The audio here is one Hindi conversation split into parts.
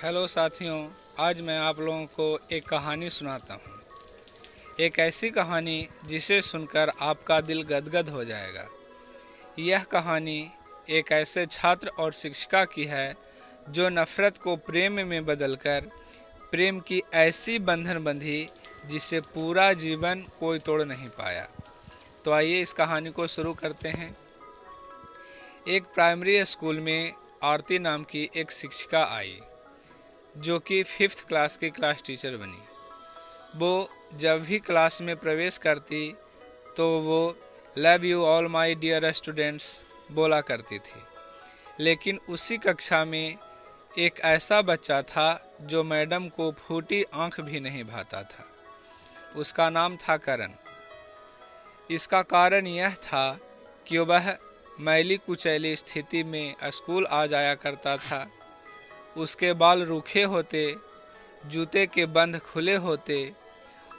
हेलो साथियों, आज मैं आप लोगों को एक कहानी सुनाता हूँ। एक ऐसी कहानी जिसे सुनकर आपका दिल गदगद हो जाएगा। यह कहानी एक ऐसे छात्र और शिक्षिका की है जो नफ़रत को प्रेम में बदलकर प्रेम की ऐसी बंधन बंधी जिसे पूरा जीवन कोई तोड़ नहीं पाया। तो आइए इस कहानी को शुरू करते हैं। एक प्राइमरी स्कूल में आरती नाम की एक शिक्षिका आई जो कि 5th क्लास की क्लास टीचर बनी। वो जब भी क्लास में प्रवेश करती तो वो love you all my dear students बोला करती थी। लेकिन उसी कक्षा में एक ऐसा बच्चा था जो मैडम को फूटी आंख भी नहीं भाता था। उसका नाम था करण। इसका कारण यह था कि वह मैली कुचैली स्थिति में स्कूल आ जाया करता था। उसके बाल रूखे होते, जूते के बंध खुले होते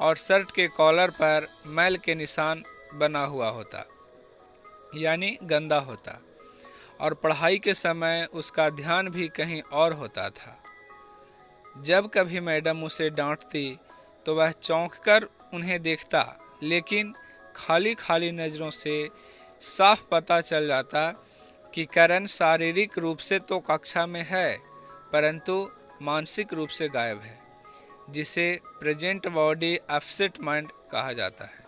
और शर्ट के कॉलर पर मैल के निशान बना हुआ होता, यानी गंदा होता। और पढ़ाई के समय उसका ध्यान भी कहीं और होता था। जब कभी मैडम उसे डांटती तो वह चौंक कर उन्हें देखता, लेकिन खाली खाली नज़रों से साफ पता चल जाता कि करण शारीरिक रूप से तो कक्षा में है परंतु मानसिक रूप से गायब है, जिसे प्रेजेंट बॉडी एब्सेंट माइंड कहा जाता है।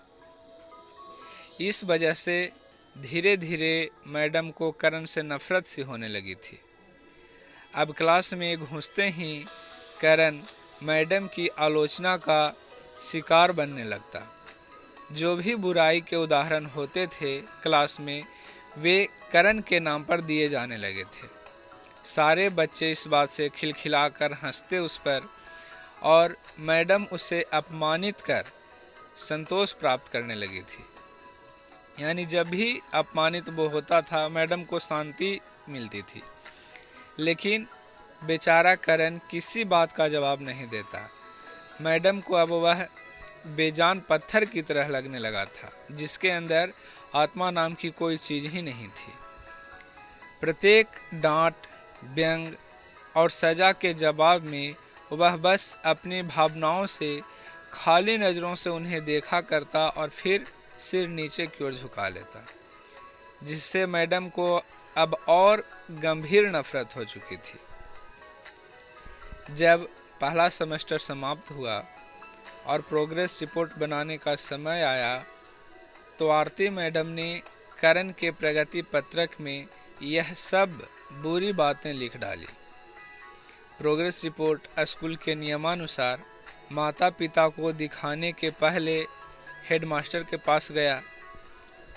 इस वजह से धीरे धीरे मैडम को करण से नफरत सी होने लगी थी। अब क्लास में घुसते ही करण मैडम की आलोचना का शिकार बनने लगता। जो भी बुराई के उदाहरण होते थे क्लास में, वे करण के नाम पर दिए जाने लगे थे। सारे बच्चे इस बात से खिलखिलाकर हंसते उस पर और मैडम उसे अपमानित कर संतोष प्राप्त करने लगी थी। यानी जब भी अपमानित वो होता था मैडम को शांति मिलती थी। लेकिन बेचारा करण किसी बात का जवाब नहीं देता। मैडम को अब वह बेजान पत्थर की तरह लगने लगा था, जिसके अंदर आत्मा नाम की कोई चीज़ ही नहीं थी। प्रत्येक डांट, व्यंग और सज़ा के जवाब में वह बस अपनी भावनाओं से खाली नज़रों से उन्हें देखा करता और फिर सिर नीचे की ओर झुका लेता, जिससे मैडम को अब और गंभीर नफरत हो चुकी थी। जब पहला सेमेस्टर समाप्त हुआ और प्रोग्रेस रिपोर्ट बनाने का समय आया तो आरती मैडम ने करण के प्रगति पत्रक में यह सब बुरी बातें लिख डाली। प्रोग्रेस रिपोर्ट स्कूल के नियमानुसार माता पिता को दिखाने के पहले हेडमास्टर के पास गया।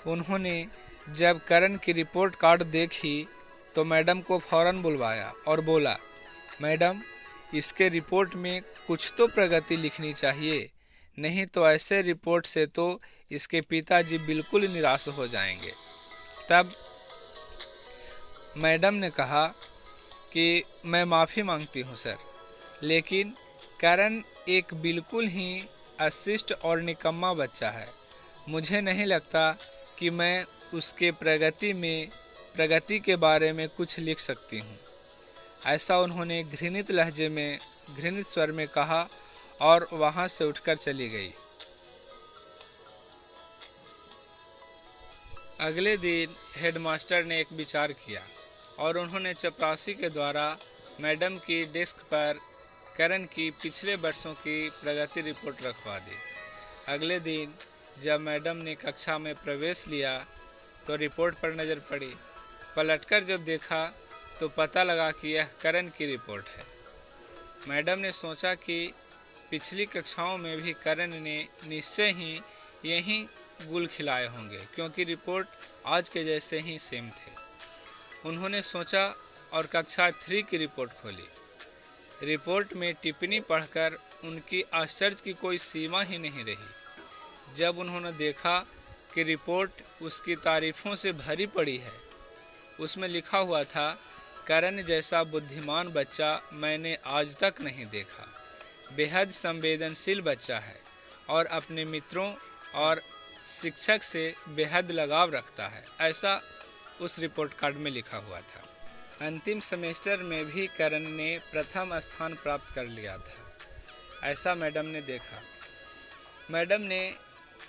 उन्होंने जब करण की रिपोर्ट कार्ड देखी तो मैडम को फौरन बुलवाया और बोला, मैडम, इसके रिपोर्ट में कुछ तो प्रगति लिखनी चाहिए, नहीं तो ऐसे रिपोर्ट से तो इसके पिताजी बिल्कुल निराश हो जाएंगे। तब मैडम ने कहा कि मैं माफ़ी मांगती हूँ सर, लेकिन करण एक बिल्कुल ही अशिष्ट और निकम्मा बच्चा है। मुझे नहीं लगता कि मैं उसके प्रगति के बारे में कुछ लिख सकती हूँ। ऐसा उन्होंने घृणित लहजे में, घृणित स्वर में कहा और वहाँ से उठकर चली गई। अगले दिन हेडमास्टर ने एक विचार किया और उन्होंने चपरासी के द्वारा मैडम की डेस्क पर करण की पिछले वर्षों की प्रगति रिपोर्ट रखवा दी। अगले दिन जब मैडम ने कक्षा में प्रवेश लिया तो रिपोर्ट पर नज़र पड़ी। पलटकर जब देखा तो पता लगा कि यह करण की रिपोर्ट है। मैडम ने सोचा कि पिछली कक्षाओं में भी करण ने निश्चय ही यही गुल खिलाए होंगे, क्योंकि रिपोर्ट आज के जैसे ही सेम थे। उन्होंने सोचा और कक्षा 3 की रिपोर्ट खोली। रिपोर्ट में टिप्पणी पढ़कर उनकी आश्चर्य की कोई सीमा ही नहीं रही। जब उन्होंने देखा कि रिपोर्ट उसकी तारीफ़ों से भरी पड़ी है, उसमें लिखा हुआ था, करण जैसा बुद्धिमान बच्चा मैंने आज तक नहीं देखा। बेहद संवेदनशील बच्चा है और अपने मित्रों और शिक्षक से बेहद लगाव रखता है, ऐसा उस रिपोर्ट कार्ड में लिखा हुआ था। अंतिम सेमेस्टर में भी करण ने प्रथम स्थान प्राप्त कर लिया था, ऐसा मैडम ने देखा। मैडम ने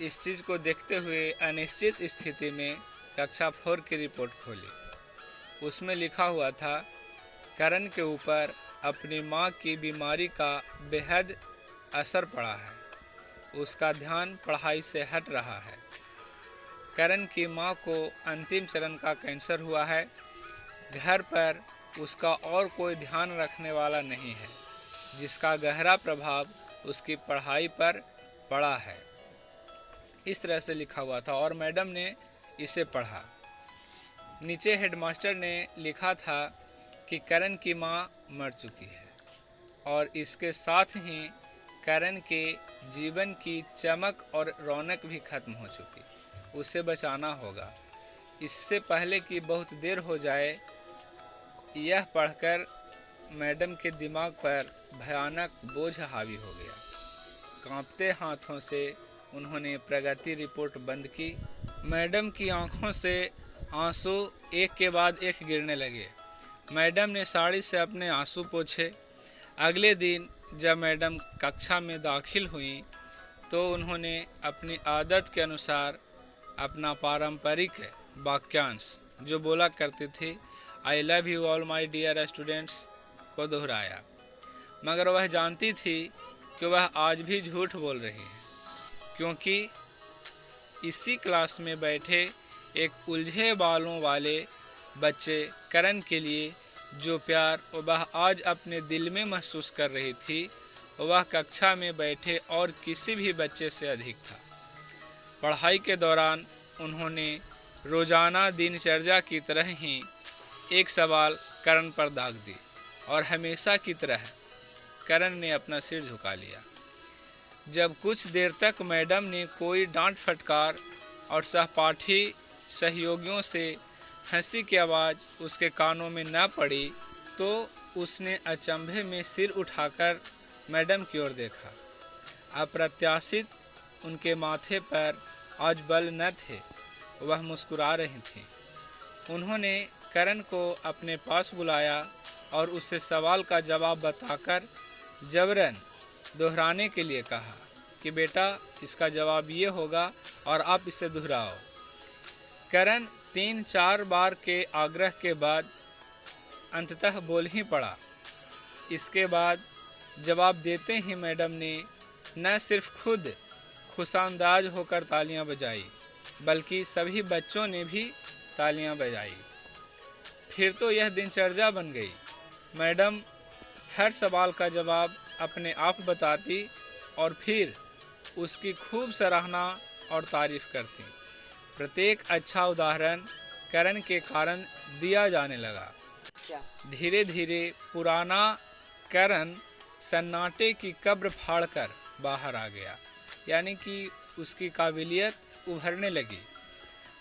इस चीज़ को देखते हुए अनिश्चित स्थिति में कक्षा 4 की रिपोर्ट खोली। उसमें लिखा हुआ था, करण के ऊपर अपनी माँ की बीमारी का बेहद असर पड़ा है, उसका ध्यान पढ़ाई से हट रहा है। करण की माँ को अंतिम चरण का कैंसर हुआ है। घर पर उसका और कोई ध्यान रखने वाला नहीं है, जिसका गहरा प्रभाव उसकी पढ़ाई पर पड़ा है। इस तरह से लिखा हुआ था और मैडम ने इसे पढ़ा। नीचे हेडमास्टर ने लिखा था कि करण की माँ मर चुकी है और इसके साथ ही करण के जीवन की चमक और रौनक भी खत्म हो चुकी। उसे बचाना होगा, इससे पहले कि बहुत देर हो जाए। यह पढ़कर मैडम के दिमाग पर भयानक बोझ हावी हो गया। कांपते हाथों से उन्होंने प्रगति रिपोर्ट बंद की। मैडम की आंखों से आंसू एक के बाद एक गिरने लगे। मैडम ने साड़ी से अपने आंसू पोंछे। अगले दिन जब मैडम कक्षा में दाखिल हुई तो उन्होंने अपनी आदत के अनुसार अपना पारंपरिक वाक्यांश जो बोला करती थी, I love you all my dear students, को दोहराया। मगर वह जानती थी कि वह आज भी झूठ बोल रही है, क्योंकि इसी क्लास में बैठे एक उलझे बालों वाले बच्चे करण के लिए जो प्यार वह आज अपने दिल में महसूस कर रही थी, वह कक्षा में बैठे और किसी भी बच्चे से अधिक था। पढ़ाई के दौरान उन्होंने रोज़ाना दिनचर्या की तरह ही एक सवाल करण पर दाग दी और हमेशा की तरह करण ने अपना सिर झुका लिया। जब कुछ देर तक मैडम ने कोई डांट फटकार और सहपाठी सहयोगियों से हंसी की आवाज़ उसके कानों में न पड़ी तो उसने अचंभे में सिर उठाकर मैडम की ओर देखा। अप्रत्याशित उनके माथे पर आज बल न थे, वह मुस्कुरा रही थीं। उन्होंने करण को अपने पास बुलाया और उससे सवाल का जवाब बताकर जबरन दोहराने के लिए कहा कि बेटा इसका जवाब ये होगा और आप इसे दोहराओ। करण 3-4 बार के आग्रह के बाद अंततः बोल ही पड़ा। इसके बाद जवाब देते ही मैडम ने न सिर्फ खुद खुशांदाज होकर तालियां बजाई, बल्कि सभी बच्चों ने भी तालियां बजाई। फिर तो यह दिनचर्या बन गई। मैडम हर सवाल का जवाब अपने आप बताती और फिर उसकी खूब सराहना और तारीफ करती। प्रत्येक अच्छा उदाहरण करण के कारण दिया जाने लगा। धीरे धीरे पुराना करण सन्नाटे की कब्र फाड़कर बाहर आ गया, यानी कि उसकी काबिलियत उभरने लगी।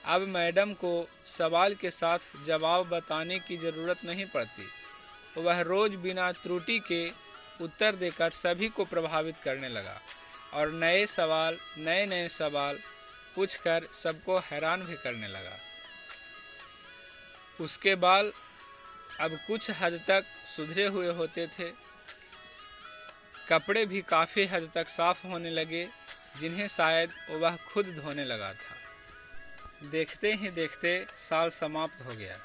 अब मैडम को सवाल के साथ जवाब बताने की ज़रूरत नहीं पड़ती। वह रोज़ बिना त्रुटि के उत्तर देकर सभी को प्रभावित करने लगा और नए नए सवाल पूछकर सबको हैरान भी करने लगा। उसके बाल अब कुछ हद तक सुधरे हुए होते थे। कपड़े भी काफ़ी हद तक साफ होने लगे, जिन्हें शायद वह खुद धोने लगा था। देखते ही देखते साल समाप्त हो गया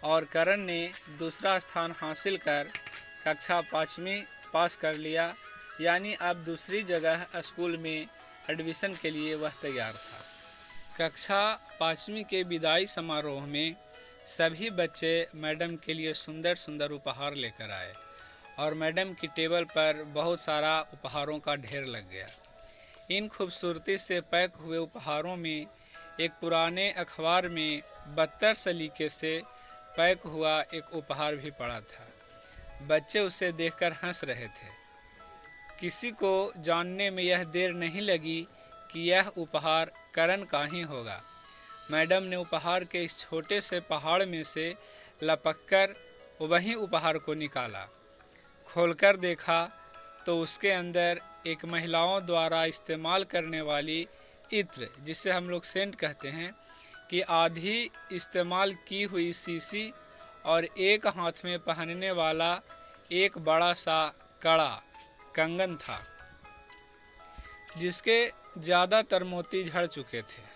और करण ने दूसरा स्थान हासिल कर कक्षा 5वीं पास कर लिया, यानी अब दूसरी जगह स्कूल में एडमिशन के लिए वह तैयार था। कक्षा 5वीं के विदाई समारोह में सभी बच्चे मैडम के लिए सुंदर सुंदर उपहार लेकर आए और मैडम की टेबल पर बहुत सारा उपहारों का ढेर लग गया। इन खूबसूरती से पैक हुए उपहारों में एक पुराने अखबार में 72 सलीके से पैक हुआ एक उपहार भी पड़ा था। बच्चे उसे देखकर हंस रहे थे। किसी को जानने में यह देर नहीं लगी कि यह उपहार करण का ही होगा। मैडम ने उपहार के इस छोटे से पहाड़ में से लपककर वही उपहार को निकाला। खोलकर देखा तो उसके अंदर एक महिलाओं द्वारा इस्तेमाल करने वाली इत्र, जिसे हम लोग सेंट कहते हैं, कि आधी इस्तेमाल की हुई शीशी और एक हाथ में पहनने वाला एक बड़ा सा कड़ा कंगन था, जिसके ज़्यादातर मोती झड़ चुके थे।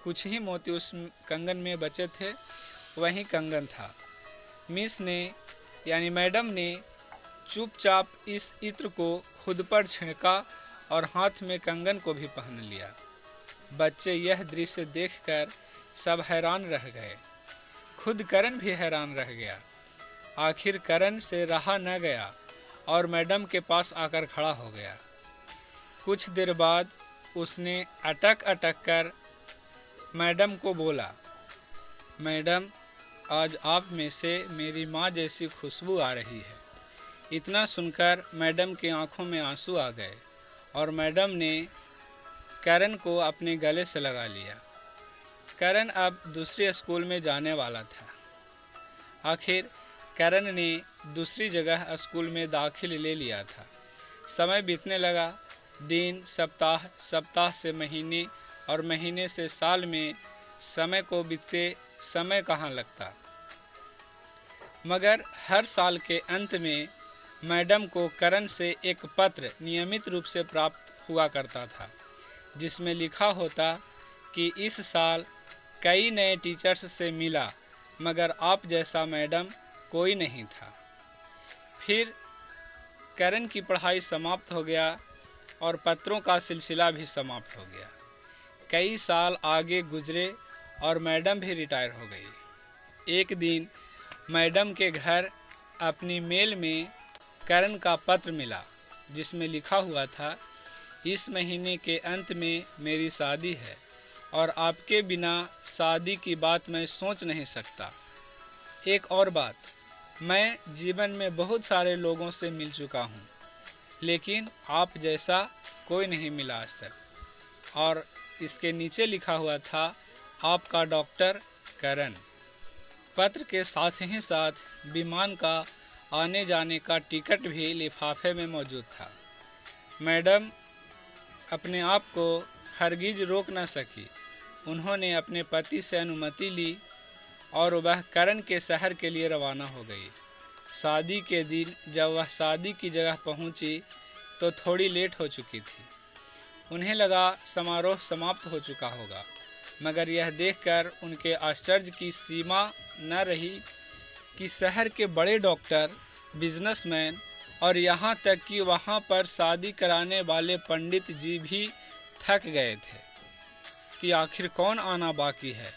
कुछ ही मोती उस कंगन में बचे थे, वही कंगन था। मिस ने यानी मैडम ने चुपचाप इस इत्र को खुद पर छिड़का और हाथ में कंगन को भी पहन लिया। बच्चे यह दृश्य देखकर सब हैरान रह गए। खुद करण भी हैरान रह गया। आखिर करण से रहा न गया और मैडम के पास आकर खड़ा हो गया। कुछ देर बाद उसने अटक अटक कर मैडम को बोला, मैडम, आज आप में से मेरी माँ जैसी खुशबू आ रही है। इतना सुनकर मैडम की आंखों में आंसू आ गए और मैडम ने करण को अपने गले से लगा लिया। करण अब दूसरे स्कूल में जाने वाला था। आखिर करण ने दूसरी जगह स्कूल में दाखिल ले लिया था। समय बीतने लगा। दिन सप्ताह, सप्ताह से महीने और महीने से साल में समय को बीतते समय कहाँ लगता। मगर हर साल के अंत में मैडम को करण से एक पत्र नियमित रूप से प्राप्त हुआ करता था, जिसमें लिखा होता कि इस साल कई नए टीचर्स से मिला, मगर आप जैसा मैडम कोई नहीं था। फिर करण की पढ़ाई समाप्त हो गया और पत्रों का सिलसिला भी समाप्त हो गया। कई साल आगे गुजरे और मैडम भी रिटायर हो गई। एक दिन मैडम के घर अपनी मेल में करण का पत्र मिला, जिसमें लिखा हुआ था, इस महीने के अंत में मेरी शादी है और आपके बिना शादी की बात मैं सोच नहीं सकता। एक और बात, मैं जीवन में बहुत सारे लोगों से मिल चुका हूँ, लेकिन आप जैसा कोई नहीं मिला आज तक। और इसके नीचे लिखा हुआ था, आपका डॉक्टर करण। पत्र के साथ ही साथ विमान का आने जाने का टिकट भी लिफाफे में मौजूद था। मैडम अपने आप को हरगिज रोक न सकी। उन्होंने अपने पति से अनुमति ली और वह करण के शहर के लिए रवाना हो गई। शादी के दिन जब वह शादी की जगह पहुंची तो थोड़ी लेट हो चुकी थी। उन्हें लगा समारोह समाप्त हो चुका होगा, मगर यह देखकर उनके आश्चर्य की सीमा न रही कि शहर के बड़े डॉक्टर, बिजनेसमैन और यहाँ तक कि वहाँ पर शादी कराने वाले पंडित जी भी थक गए थे कि आखिर कौन आना बाकी है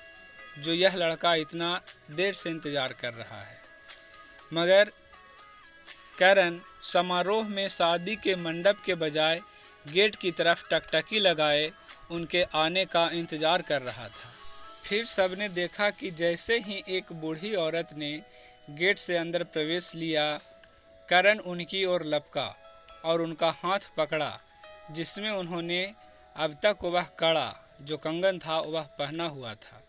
जो यह लड़का इतना देर से इंतज़ार कर रहा है। मगर करण समारोह में शादी के मंडप के बजाय गेट की तरफ टकटकी लगाए उनके आने का इंतज़ार कर रहा था। फिर सबने देखा कि जैसे ही एक बूढ़ी औरत ने गेट से अंदर प्रवेश लिया, करण उनकी ओर लपका और उनका हाथ पकड़ा, जिसमें उन्होंने अब तक वह कड़ा जो कंगन था वह पहना हुआ था,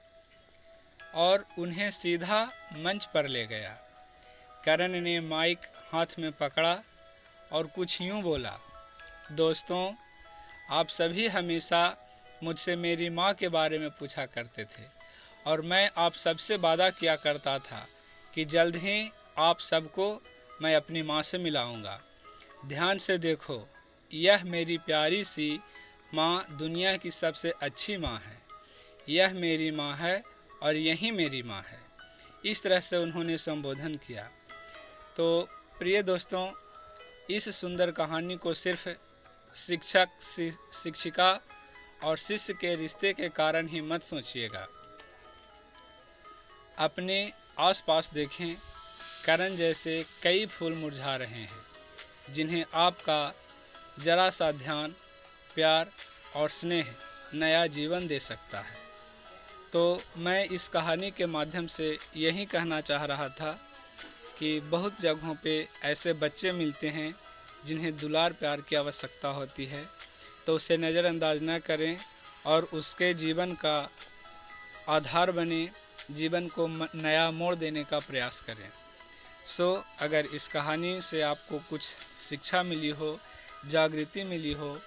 और उन्हें सीधा मंच पर ले गया। करण ने माइक हाथ में पकड़ा और कुछ यूँ बोला, दोस्तों, आप सभी हमेशा मुझसे मेरी माँ के बारे में पूछा करते थे और मैं आप सबसे वादा किया करता था कि जल्द ही आप सबको मैं अपनी माँ से मिलाऊंगा। ध्यान से देखो, यह मेरी प्यारी सी माँ दुनिया की सबसे अच्छी माँ है। यह मेरी माँ है और यही मेरी माँ है। इस तरह से उन्होंने संबोधन किया। तो प्रिय दोस्तों, इस सुंदर कहानी को सिर्फ शिक्षक, शिक्षिका और शिष्य के रिश्ते के कारण ही मत सोचिएगा। अपने आसपास देखें, करण जैसे कई फूल मुरझा रहे हैं जिन्हें आपका जरा सा ध्यान, प्यार और स्नेह नया जीवन दे सकता है। तो मैं इस कहानी के माध्यम से यही कहना चाह रहा था कि बहुत जगहों पे ऐसे बच्चे मिलते हैं जिन्हें दुलार प्यार की आवश्यकता होती है, तो उसे नज़रअंदाज न करें और उसके जीवन का आधार बने, जीवन को नया मोड़ देने का प्रयास करें। अगर इस कहानी से आपको कुछ शिक्षा मिली हो, जागृति मिली हो,